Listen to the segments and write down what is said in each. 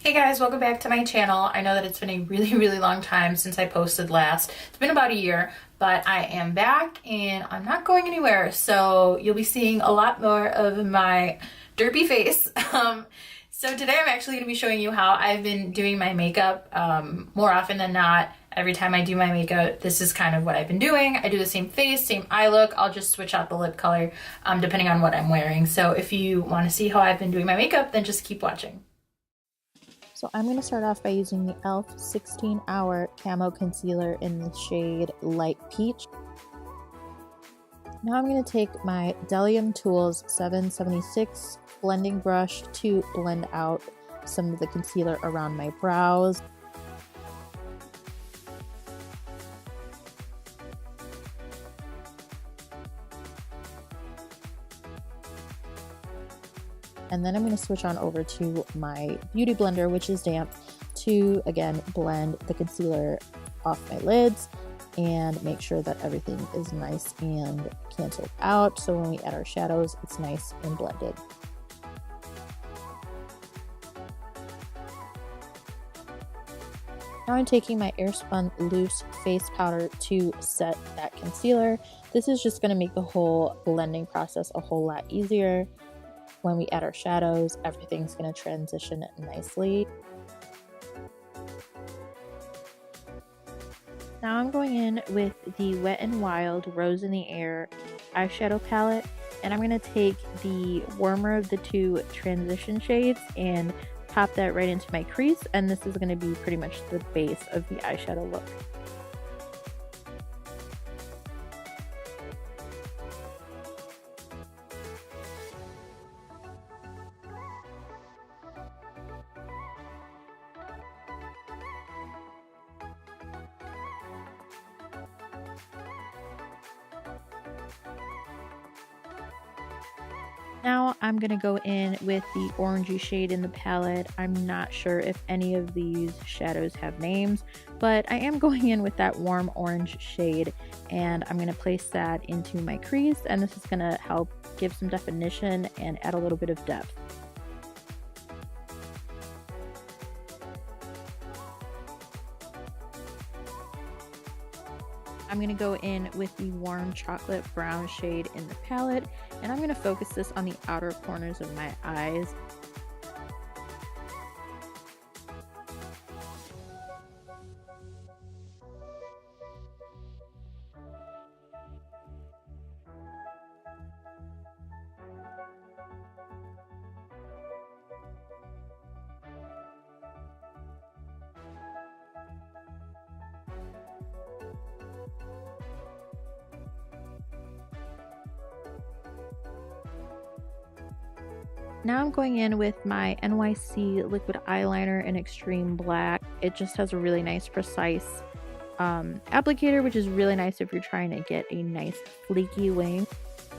Hey guys, welcome back to my channel. I know that it's been a really long time since I posted last. It's been about a year, but I am back and I'm not going anywhere. So you'll be seeing a lot more of my derpy face. So today I'm actually going to be showing you how I've been doing my makeup more often than not. Every time I do my makeup, this is kind of what I've been doing. I do the same face, same eye look. I'll just switch out the lip color depending on what I'm wearing. So if you want to see how I've been doing my makeup, then just keep watching. So I'm going to start off by using the e.l.f. 16 Hour Camo Concealer in the shade Light Peach. Now I'm going to take my Delium Tools 776 blending brush to blend out some of the concealer around my brows. And then I'm going to switch on over to my Beauty Blender, which is damp, to again blend the concealer off my lids and make sure that everything is nice and canceled out. So when we add our shadows, it's nice and blended. Now I'm taking my Airspun loose face powder to set that concealer. This is just going to make the whole blending process a whole lot easier. When we add our shadows, everything's going to transition nicely. Now I'm going in with the Wet n Wild Rose in the Air eyeshadow palette, and I'm going to take the warmer of the two transition shades and pop that right into my crease, and this is going to be pretty much the base of the eyeshadow look. Now I'm going to go in with the orangey shade in the palette. I'm not sure if any of these shadows have names, but I am going in with that warm orange shade, and I'm going to place that into my crease, and this is going to help give some definition and add a little bit of depth. I'm going to go in with the warm chocolate brown shade in the palette, and I'm going to focus this on the outer corners of my eyes. Now I'm going in with my NYC Liquid Eyeliner in Extreme Black. It just has a really nice, precise applicator, which is really nice if you're trying to get a nice flaky wing.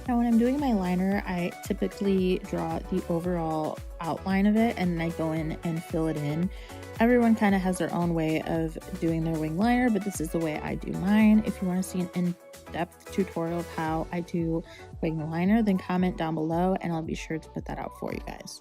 Now when I'm doing my liner, I typically draw the overall outline of it, and then I go in and fill it in. Everyone kind of has their own way of doing their wing liner, but this is the way I do mine. If you want to see an in-depth tutorial of how I do wing liner, then comment down below and I'll be sure to put that out for you guys.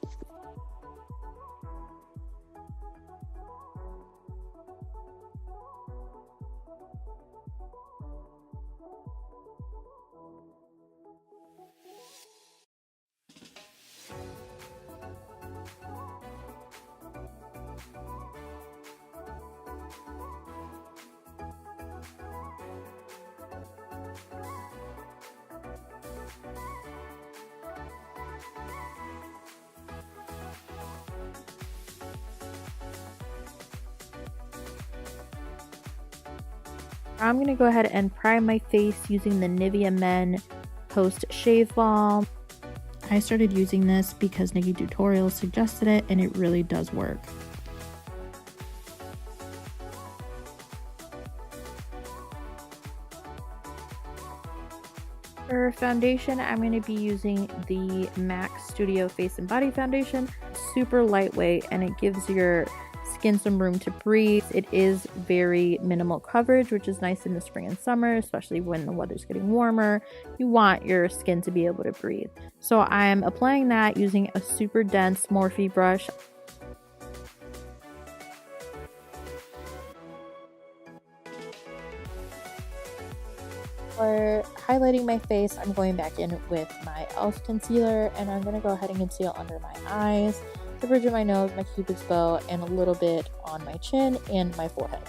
I'm going to go ahead and prime my face using the Nivea Men Post Shave Balm. I started using this because Nikki Tutorials suggested it, and it really does work. For foundation, I'm going to be using the MAC Studio Face and Body Foundation. Super lightweight, and it gives your skin some room to breathe. It is very minimal coverage, which is nice in the spring and summer, especially when the weather's getting warmer. You want your skin to be able to breathe. So I'm applying that using a super dense Morphe brush. For highlighting my face, I'm going back in with my e.l.f. concealer, and I'm going to go ahead and conceal under my eyes, the bridge of my nose, my cupid's bow, and a little bit on my chin and my forehead.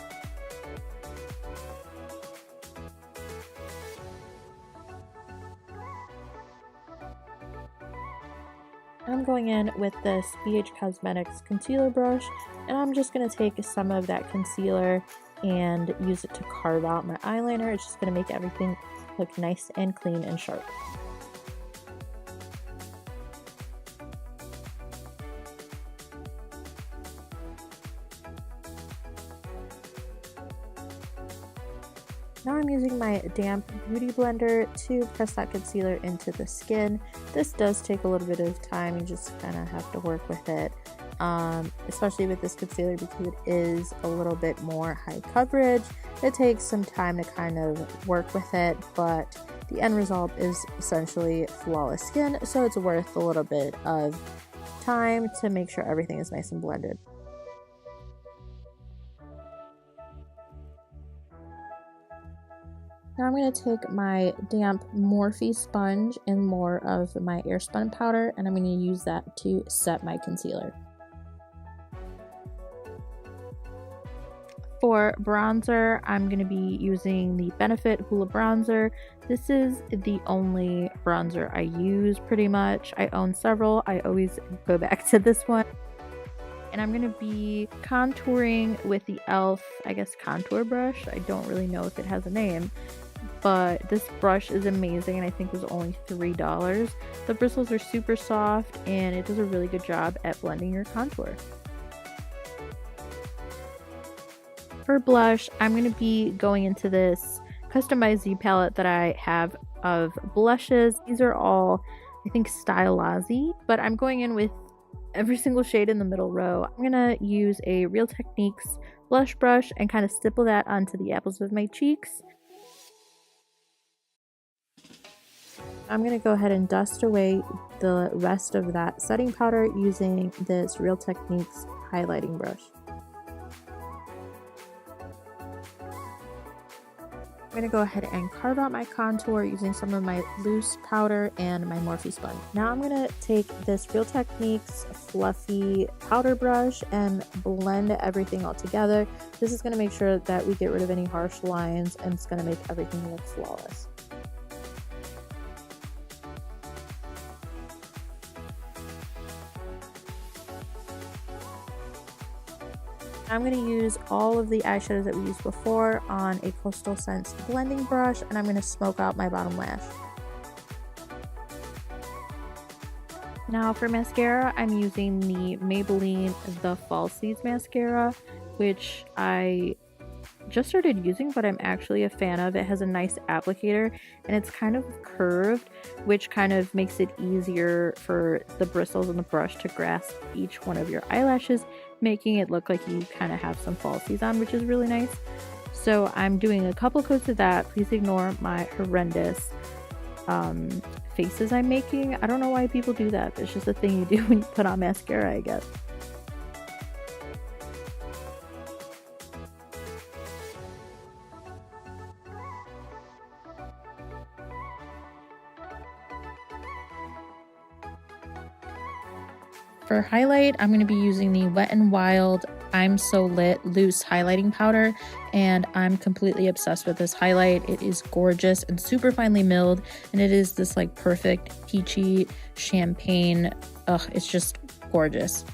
I'm going in with this BH Cosmetics concealer brush, and I'm just going to take some of that concealer and use it to carve out my eyeliner. It's just going to make everything look nice and clean and sharp. Now I'm using my damp beauty blender to press that concealer into the skin. This does take a little bit of time, you just kind of have to work with it, especially with this concealer because it is a little bit more high coverage. It takes some time to kind of work with it, but the end result is essentially flawless skin, so it's worth a little bit of time to make sure everything is nice and blended. Now I'm going to take my damp Morphe sponge and more of my Airspun powder, and I'm going to use that to set my concealer. For bronzer, I'm going to be using the Benefit Hoola bronzer. This is the only bronzer I use pretty much. I own several. I always go back to this one. And I'm going to be contouring with the e.l.f. I guess contour brush. I don't really know if it has a name, but this brush is amazing and I think it was only $3. The bristles are super soft and it does a really good job at blending your contour. For blush, I'm going to be going into this customized Z palette that I have of blushes. These are all, I think, Stylizy, but I'm going in with every single shade in the middle row. I'm going to use a Real Techniques blush brush and kind of stipple that onto the apples of my cheeks. I'm going to go ahead and dust away the rest of that setting powder using this Real Techniques highlighting brush. I'm going to go ahead and carve out my contour using some of my loose powder and my Morphe sponge. Now I'm going to take this Real Techniques fluffy powder brush and blend everything all together. This is going to make sure that we get rid of any harsh lines and it's going to make everything look flawless. I'm going to use all of the eyeshadows that we used before on a Coastal Scents blending brush, and I'm going to smoke out my bottom lash. Now for mascara, I'm using the Maybelline The Falsies mascara, which I just started using, but I'm actually a fan of. It has a nice applicator and it's kind of curved, which kind of makes it easier for the bristles and the brush to grasp each one of your eyelashes, making it look like you kind of have some falsies on, which is really nice. So I'm doing a couple coats of that. Please ignore my horrendous faces I'm making. I don't know why people do that. It's just a thing you do when you put on mascara, I guess. For highlight, I'm going to be using the Wet n Wild I'm So Lit loose highlighting powder, and I'm completely obsessed with this highlight. It is gorgeous and super finely milled, and it is this like perfect peachy champagne. It's just gorgeous.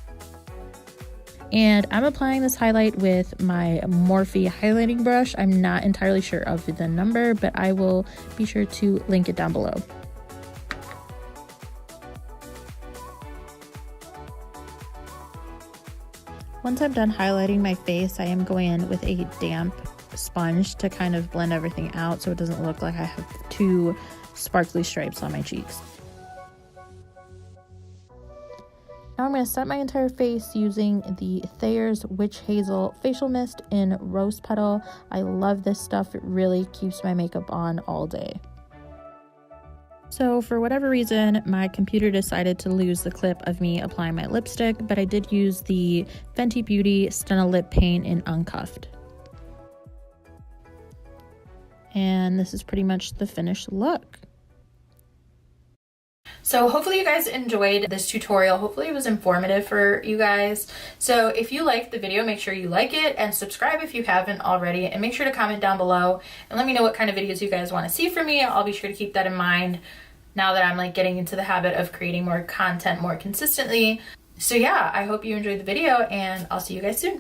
And I'm applying this highlight with my Morphe highlighting brush. I'm not entirely sure of the number, but I will be sure to link it down below. Once I'm done highlighting my face, I am going in with a damp sponge to kind of blend everything out so it doesn't look like I have two sparkly stripes on my cheeks. Now I'm going to set my entire face using the Thayers Witch Hazel Facial Mist in Rose Petal. I love this stuff. It really keeps my makeup on all day. So for whatever reason, my computer decided to lose the clip of me applying my lipstick, but I did use the Fenty Beauty Stunna Lip Paint in Uncuffed. And this is pretty much the finished look. So hopefully you guys enjoyed this tutorial. Hopefully it was informative for you guys. So if you liked the video, make sure you like it and subscribe if you haven't already, and make sure to comment down below and let me know what kind of videos you guys want to see from me. I'll be sure to keep that in mind now that I'm like getting into the habit of creating more content more consistently. So yeah, I hope you enjoyed the video and I'll see you guys soon.